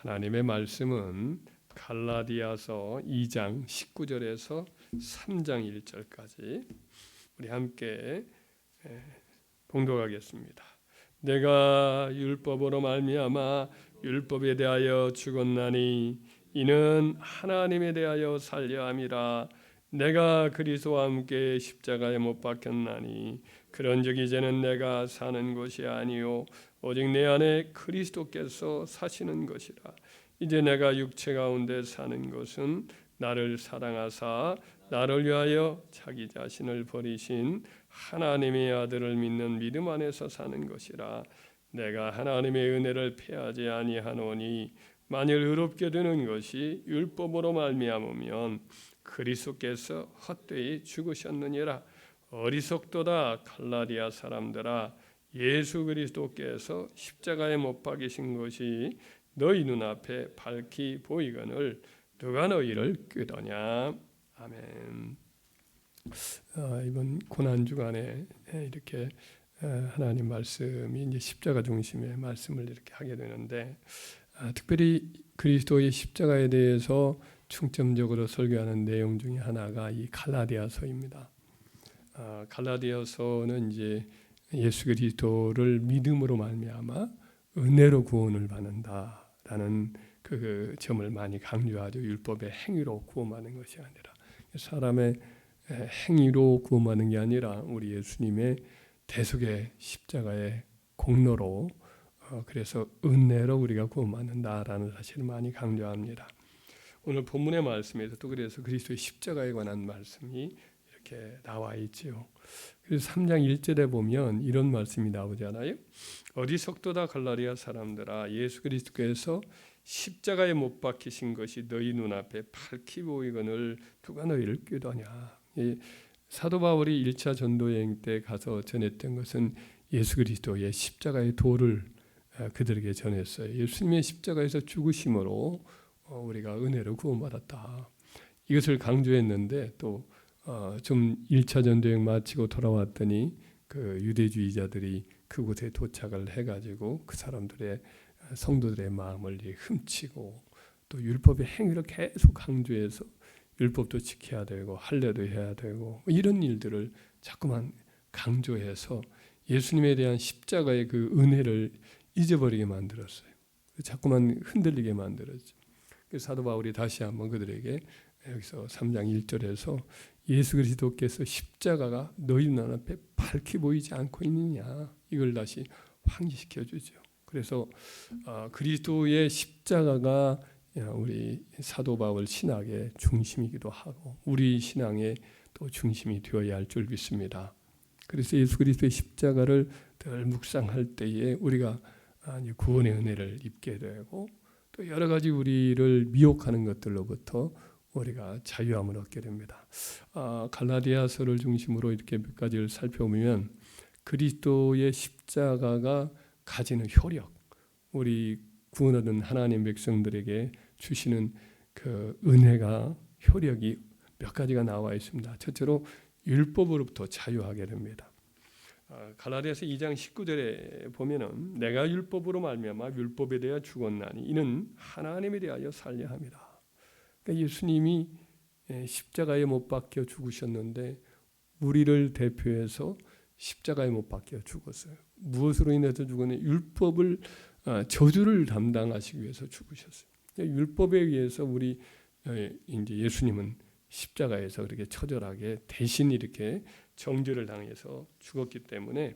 하나님의 말씀은 갈라디아서 2장 19절에서 3장 1절까지 우리 함께 봉독하겠습니다. 내가 율법으로 말미암아 율법에 대하여 죽었나니 이는 하나님에 대하여 살려 함이라. 내가 그리스도와 함께 십자가에 못 박혔나니 그런즉 이제는 내가 사는 것이 아니요 오직 내 안에 그리스도께서 사시는 것이라. 이제 내가 육체 가운데 사는 것은 나를 사랑하사 나를 위하여 자기 자신을 버리신 하나님의 아들을 믿는 믿음 안에서 사는 것이라. 내가 하나님의 은혜를 패하지 아니하노니 만일 의롭게 되는 것이 율법으로 말미암으면 그리스도께서 헛되이 죽으셨느니라. 어리석도다 갈라디아 사람들아, 예수 그리스도께서 십자가에 못 박이신 것이 너희 눈앞에 밝히 보이거늘 누가 너희를 꾀더냐. 아멘. 이번 고난 주간에 이렇게 하나님 말씀이 이제 십자가 중심의 말씀을 이렇게 하게 되는데, 특별히 그리스도의 십자가에 대해서 중점적으로 설교하는 내용 중에 하나가 이 갈라디아서입니다. 갈라디아서는 이제 예수 그리스도를 믿음으로 말미암아 은혜로 구원을 받는다라는 그 점을 많이 강조하죠. 율법의 행위로 구원받는 것이 아니라, 사람의 행위로 구원받는 게 아니라 우리 예수님의 대속의 십자가의 공로로, 그래서 은혜로 우리가 구원받는다라는 사실을 많이 강조합니다. 오늘 본문의 말씀에서 또 그래서 그리스도의 십자가에 관한 말씀이 이렇게 나와 있지요. 그래서 3장 1절에 보면 이런 말씀이 나오잖아요. 어리석도다 갈라디아 사람들아, 예수 그리스도께서 십자가에 못 박히신 것이 너희 눈앞에 밝히 보이거늘 누가 너희를 꾀더냐. 사도 바울이 1차 전도 여행 때 가서 전했던 것은 예수 그리스도의 십자가의 도를 그들에게 전했어요. 예수님의 십자가에서 죽으심으로 우리가 은혜로 구원받았다. 이것을 강조했는데, 또 좀 1차 전도여행 마치고 돌아왔더니 그 유대주의자들이 그곳에 도착을 해가지고 그 사람들의 성도들의 마음을 훔치고, 또 율법의 행위를 계속 강조해서 율법도 지켜야 되고 할례도 해야 되고 이런 일들을 자꾸만 강조해서 예수님에 대한 십자가의 그 은혜를 잊어버리게 만들었어요. 자꾸만 흔들리게 만들었죠. 그래서 사도 바울이 다시 한번 그들에게 여기서 3장 1절에서 예수 그리스도께서 십자가가 너희 눈앞에 밝히 보이지 않고 있느냐, 이걸 다시 환기시켜 주죠. 그래서 그리스도의 십자가가 우리 사도 바울 신학의 중심이기도 하고 우리 신앙의 또 중심이 되어야 할 줄 믿습니다. 그래서 예수 그리스도의 십자가를 늘 묵상할 때에 우리가 구원의 은혜를 입게 되고, 또 여러 가지 우리를 미혹하는 것들로부터 우리가 자유함을 얻게 됩니다. 갈라디아서를 중심으로 이렇게 몇 가지를 살펴보면 그리스도의 십자가가 가지는 효력, 우리 구원 얻은 하나님 백성들에게 주시는 그 은혜가, 효력이 몇 가지가 나와 있습니다. 첫째로 율법으로부터 자유하게 됩니다. 갈라디아서 2장 19절에 보면은 내가 율법으로 말미암아 율법에 대하여 죽었나니 이는 하나님에 대하여 살려 함이라. 그러니까 예수님이 십자가에 못 박혀 죽으셨는데 우리를 대표해서 십자가에 못 박혀 죽었어요. 무엇으로 인해서 죽었냐? 율법을 저주를 담당하시기 위해서 죽으셨어요. 율법에 의해서 우리 이제 예수님은 십자가에서 그렇게 처절하게 대신 이렇게 정죄를 당해서 죽었기 때문에,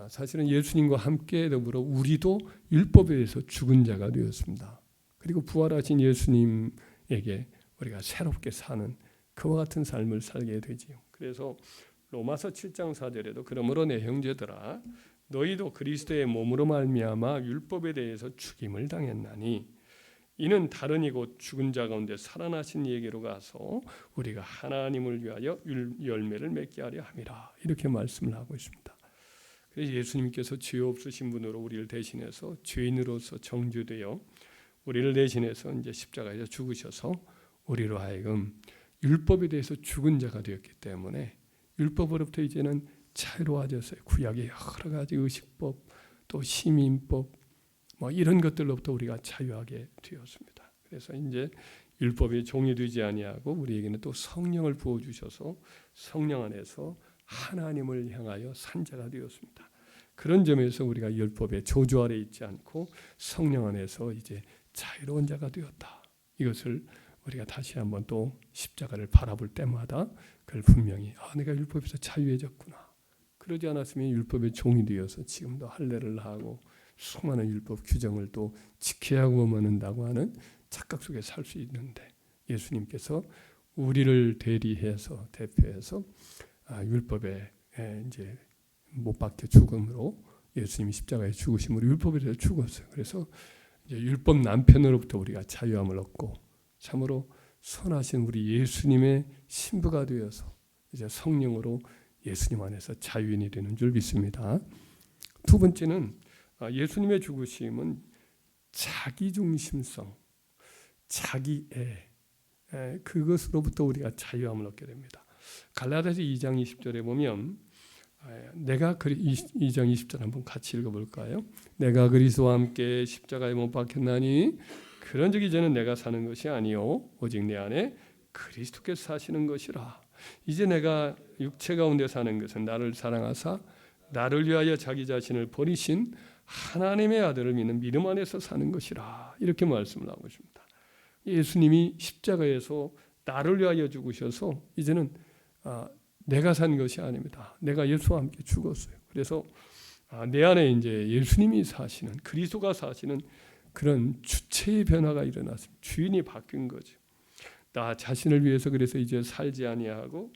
사실은 예수님과 함께 더불어 우리도 율법에 의해서 죽은 자가 되었습니다. 그리고 부활하신 예수님에게 우리가 새롭게 사는 그와 같은 삶을 살게 되지요. 그래서 로마서 7장 4절에도 그러므로 내 형제들아 너희도 그리스도의 몸으로 말미암아 율법에 대해서 죽임을 당했나니 이는 다른 이곳 죽은 자 가운데 살아나신 이에게로 가서 우리가 하나님을 위하여 열매를 맺게 하려 함이라. 이렇게 말씀을 하고 있습니다. 그래서 예수님께서 죄 없으신 분으로 우리를 대신해서 죄인으로서 정죄되어 우리를 대신해서 이제 십자가에서 죽으셔서 우리로 하여금 율법에 대해서 죽은 자가 되었기 때문에 율법으로부터 이제는 자유로워졌어요. 구약의 여러 가지 의식법, 또 시민법, 이런 것들로부터 우리가 자유하게 되었습니다. 그래서 이제 율법이 종이 되지 아니하고 우리에게는 또 성령을 부어 주셔서 성령 안에서 하나님을 향하여 산 자가 되었습니다. 그런 점에서 우리가 율법의 저주 아래 있지 않고 성령 안에서 이제 자유로운 자가 되었다. 이것을 우리가 다시 한번 또 십자가를 바라볼 때마다 그걸 분명히 내가 율법에서 자유해졌구나. 그러지 않았으면 율법의 종이 되어서 지금도 할례를 하고 수많은 율법 규정을 또 지켜야 하고 먹는다고 하는 착각 속에 살 수 있는데 예수님께서 우리를 대리해서 대표해서 율법에 이제 못 박혀 죽음으로 예수님이 십자가에 죽으심으로 율법에 대해서 죽었어요. 그래서 이제 율법 남편으로부터 우리가 자유함을 얻고 참으로 선하신 우리 예수님의 신부가 되어서 이제 성령으로 예수님 안에서 자유인이 되는 줄 믿습니다. 두 번째는 예수님의 죽으심은 자기중심성, 자기애 그것으로부터 우리가 자유함을 얻게 됩니다. 갈라디아서 2장 20절에 보면 2장 20절 한번 같이 읽어볼까요? 내가 그리스도와 함께 십자가에 못 박혔나니 그런즉 이제는 내가 사는 것이 아니요 오직 내 안에 그리스도께서 사시는 것이라. 이제 내가 육체 가운데 사는 것은 나를 사랑하사 나를 위하여 자기 자신을 버리신 하나님의 아들을 믿는 믿음 안에서 사는 것이라. 이렇게 말씀을 하고 있습니다. 예수님이 십자가에서 나를 위하여 죽으셔서 이제는 내가 산 것이 아닙니다. 내가 예수와 함께 죽었어요. 그래서 내 안에 이제 예수님이 사시는 그리스도가 사시는 그런 주체의 변화가 일어났습니다. 주인이 바뀐 거죠. 나 자신을 위해서 그래서 이제 살지 아니하고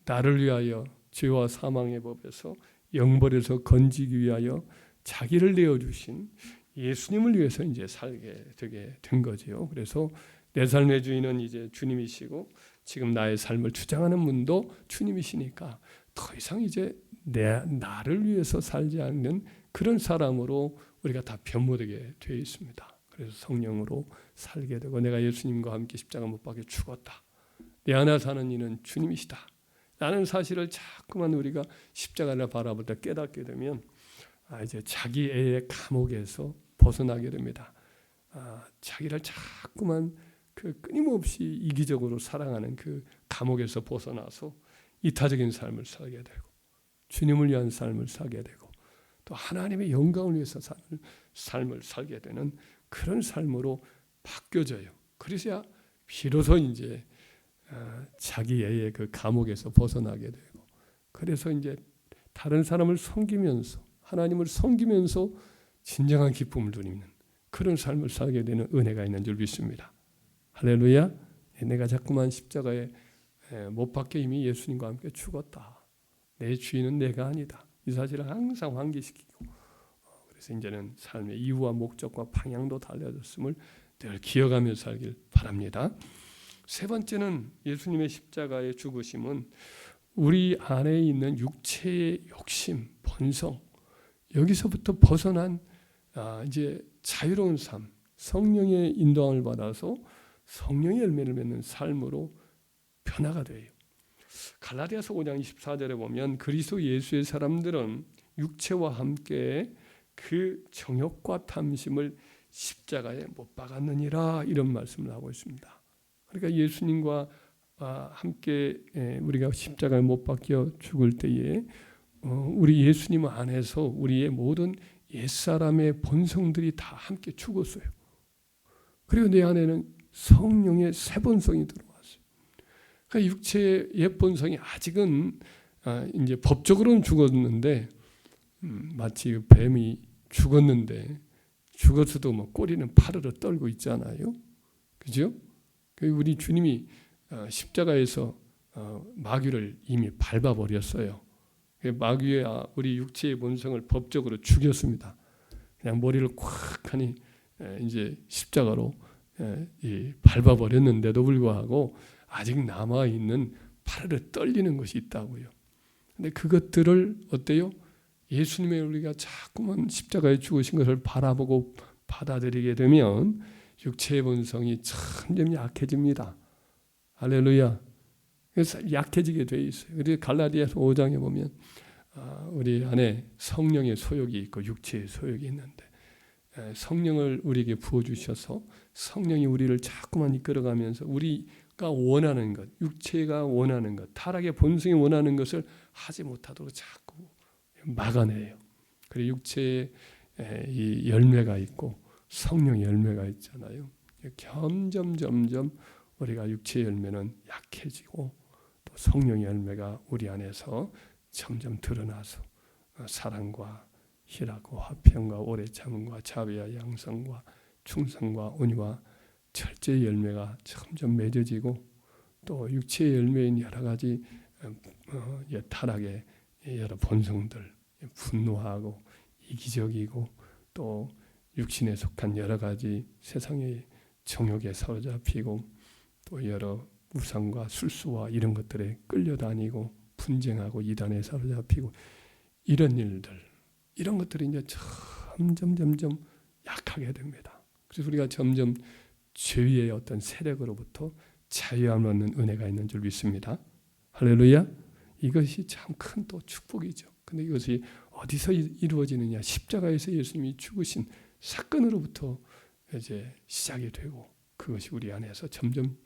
나를 위하여 죄와 사망의 법에서 영벌에서 건지기 위하여 자기를 내어주신 예수님을 위해서 이제 살게 되게 된 거지요. 그래서 내 삶의 주인은 이제 주님이시고 지금 나의 삶을 주장하는 분도 주님이시니까 더 이상 이제 나를 위해서 살지 않는 그런 사람으로 우리가 다 변모되게 되어 있습니다. 그래서 성령으로 살게 되고 내가 예수님과 함께 십자가 못 박혀 죽었다. 내 안에 사는 이는 주님이시다. 라는 사실을 자꾸만 우리가 십자가를 바라볼 때 깨닫게 되면 이제 자기의 감옥에서 벗어나게 됩니다. 자기를 자꾸만 그 끊임없이 이기적으로 사랑하는 그 감옥에서 벗어나서 이타적인 삶을 살게 되고 주님을 위한 삶을 살게 되고 또 하나님의 영광을 위해서 사는 삶을 살게 되는 그런 삶으로 바뀌어져요. 그래서야 비로소 이제 자기의 그 감옥에서 벗어나게 되고 그래서 이제 다른 사람을 섬기면서 하나님을 섬기면서 진정한 기쁨을 누리는 그런 삶을 살게 되는 은혜가 있는 줄 믿습니다. 할렐루야. 내가 자꾸만 십자가에 못 박혀 이미 예수님과 함께 죽었다. 내 주인은 내가 아니다. 이 사실을 항상 환기시키고 그래서 이제는 삶의 이유와 목적과 방향도 달라졌음을 늘 기억하며 살길 바랍니다. 세 번째는 예수님의 십자가의 죽으심은 우리 안에 있는 육체의 욕심, 본성 여기서부터 벗어난 이제 자유로운 삶, 성령의 인도함을 받아서 성령의 열매를 맺는 삶으로 변화가 돼요. 갈라디아서 5장 24절에 보면 그리스도 예수의 사람들은 육체와 함께 그 정욕과 탐심을 십자가에 못 박았느니라 이런 말씀을 하고 있습니다. 그러니까 예수님과 함께 우리가 십자가에 못 박혀 죽을 때에 우리 예수님 안에서 우리의 모든 옛사람의 본성들이 다 함께 죽었어요. 그리고 내 안에는 성령의 새 본성이 들어왔어요. 그러니까 육체의 옛 본성이 아직은 이제 법적으로는 죽었는데 마치 뱀이 죽었는데 죽었어도 뭐 꼬리는 파르르 떨고 있잖아요. 그죠? 우리 주님이 십자가에서 마귀를 이미 밟아버렸어요. 마귀의 우리 육체의 본성을 법적으로 죽였습니다. 그냥 머리를 콱하니 이제 십자가로 밟아버렸는데도 불구하고 아직 남아있는 파르르 떨리는 것이 있다고요. 근데 그것들을 어때요? 예수님의 우리가 자꾸만 십자가에 죽으신 것을 바라보고 받아들이게 되면 육체의 본성이 점점 약해집니다. 할렐루야. 그래서 약해지게 돼 있어요. 그래서 갈라디아서 5장에 보면 우리 안에 성령의 소욕이 있고 육체의 소욕이 있는데 성령을 우리에게 부어주셔서 성령이 우리를 자꾸만 이끌어가면서 우리가 원하는 것, 육체가 원하는 것, 타락의 본성이 원하는 것을 하지 못하도록 자꾸 막아내요. 그리고 육체에 이 열매가 있고 성령의 열매가 있잖아요. 점점 우리가 육체의 열매는 약해지고 또 성령의 열매가 우리 안에서 점점 드러나서 사랑과 희락과 화평과 오래 참음과 자비와 양성과 충성과 온유와 절제의 열매가 점점 맺어지고 또 육체의 열매인 여러 가지 타락의 여러 본성들, 분노하고 이기적이고 또 육신에 속한 여러 가지 세상의 정욕에 사로잡히고 또 여러 우상과 술수와 이런 것들에 끌려다니고 분쟁하고 이단에 사로잡히고 이런 일들, 이런 것들이 이제 점점 약하게 됩니다. 그래서 우리가 점점 죄의 어떤 세력으로부터 자유함을 얻는 은혜가 있는 줄 믿습니다. 할렐루야. 이것이 참 큰 또 축복이죠. 근데 이것이 어디서 이루어지느냐? 십자가에서 예수님이 죽으신 사건으로부터 이제 시작이 되고 그것이 우리 안에서 점점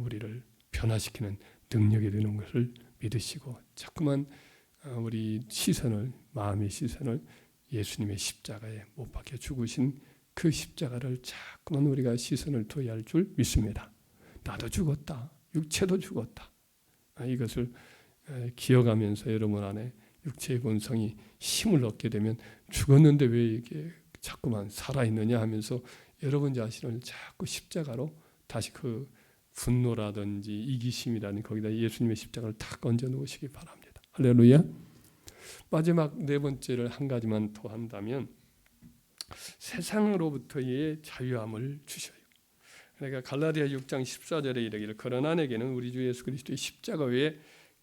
우리를 변화시키는 능력이 되는 것을 믿으시고 자꾸만 우리 시선을, 마음의 시선을 예수님의 십자가에 못 박혀 죽으신 그 십자가를 자꾸만 우리가 시선을 둬야 할 줄 믿습니다. 나도 죽었다. 육체도 죽었다. 이것을 기억하면서 여러분 안에 육체의 본성이 힘을 얻게 되면 죽었는데 왜 이게 자꾸만 살아있느냐 하면서 여러분 자신을 자꾸 십자가로 다시 그 분노라든지 이기심이라는 거기다 예수님의 십자가를 탁 얹어 놓으시기 바랍니다. 할렐루야. 마지막 네 번째를 한 가지만 더 한다면 세상으로부터의 자유함을 주셔요. 그러니까 갈라디아 6장 14절에 이르기를 그러나 내게는 우리 주 예수 그리스도의 십자가 외에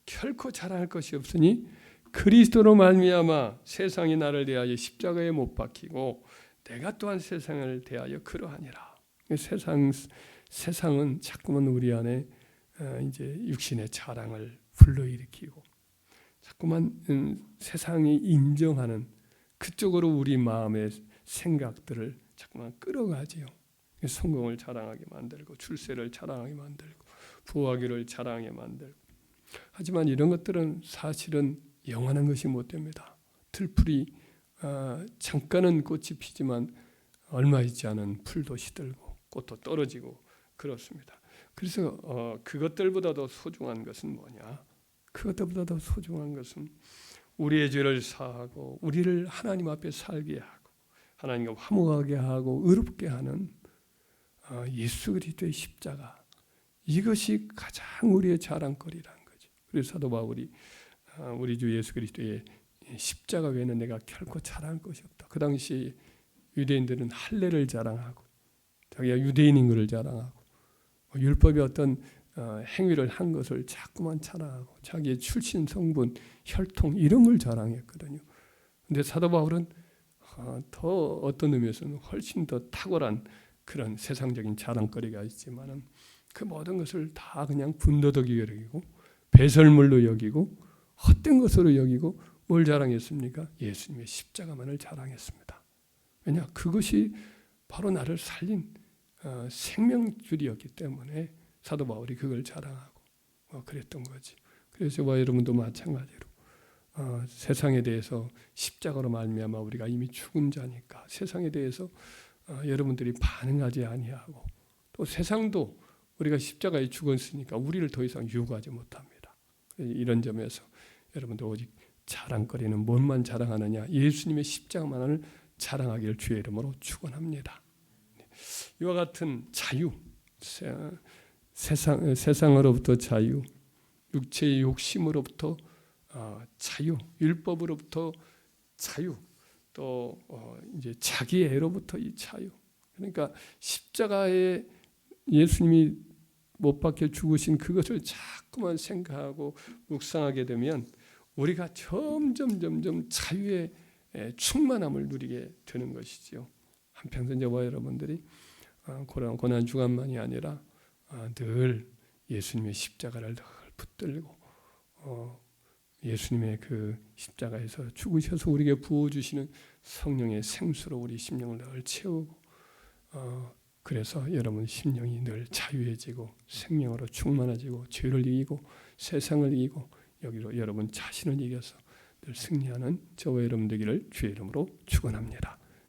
결코 자랑할 것이 없으니 그리스도로 말미암아 세상이 나를 대하여 십자가에 못 박히고 내가 또한 세상을 대하여 그러하니라. 세상은 자꾸만 우리 안에 이제 육신의 자랑을 불러일으키고 자꾸만 세상이 인정하는 그쪽으로 우리 마음의 생각들을 자꾸만 끌어가지요. 성공을 자랑하게 만들고 출세를 자랑하게 만들고 부하기를 자랑하게 만들고 하지만 이런 것들은 사실은 영원한 것이 못 됩니다. 들풀이 잠깐은 꽃이 피지만 얼마 있지 않은 풀도 시들고 꽃도 떨어지고 그렇습니다. 그래서 그것들보다도 소중한 것은 뭐냐? 그것들보다도 소중한 것은 우리의 죄를 사하고 우리를 하나님 앞에 살게 하고 하나님과 화목하게 하고 의롭게 하는 예수 그리스도의 십자가, 이것이 가장 우리의 자랑거리라는 거죠. 그래서 사도 바울이 우리 주 예수 그리스도의 십자가 외에는 내가 결코 자랑할 것이 없다. 그 당시 유대인들은 할례를 자랑하고 자기가 유대인인 것을 자랑하고 율법의 어떤 행위를 한 것을 자꾸만 자랑하고 자기의 출신, 성분, 혈통 이런 걸 자랑했거든요. 그런데 사도 바울은 더 어떤 의미에서는 훨씬 더 탁월한 그런 세상적인 자랑거리가 있지만은 그 모든 것을 다 그냥 분더덕이 여기고 배설물로 여기고 헛된 것으로 여기고 뭘 자랑했습니까? 예수님의 십자가만을 자랑했습니다. 왜냐? 그것이 바로 나를 살린 생명줄이었기 때문에 사도 바울이 그걸 자랑하고 그랬던 거지. 그래서 저와 여러분도 마찬가지로 세상에 대해서 십자가로 말미암아 우리가 이미 죽은 자니까 세상에 대해서 여러분들이 반응하지 아니하고 또 세상도 우리가 십자가에 죽었으니까 우리를 더 이상 유혹하지 못합니다. 이런 점에서 여러분들 오직 자랑거리는 뭔만 자랑하느냐? 예수님의 십자가만을 자랑하기를 주의 이름으로 축원합니다. 이와 같은 자유, 세상으로부터 자유, 육체의 욕심으로부터 자유, 율법으로부터 자유, 또 이제 자기의 애로부터 이 자유. 그러니까 십자가에 예수님이 못 박혀 죽으신 그것을 자꾸만 생각하고 묵상하게 되면 우리가 점점 자유의 충만함을 누리게 되는 것이지요. 한평생 저와 여러분들이 고난 주간만이 아니라 늘 예수님의 십자가를 늘 붙들고 예수님의 그 십자가에서 죽으셔서 우리에게 부어주시는 성령의 생수로 우리 심령을 늘 채우고 그래서 여러분 심령이 늘 자유해지고 생명으로 충만해지고 죄를 이기고 세상을 이기고 여기로 여러분 자신을 이겨서 늘 승리하는 저와 여러분 되기를 주의 이름으로 축원합니다.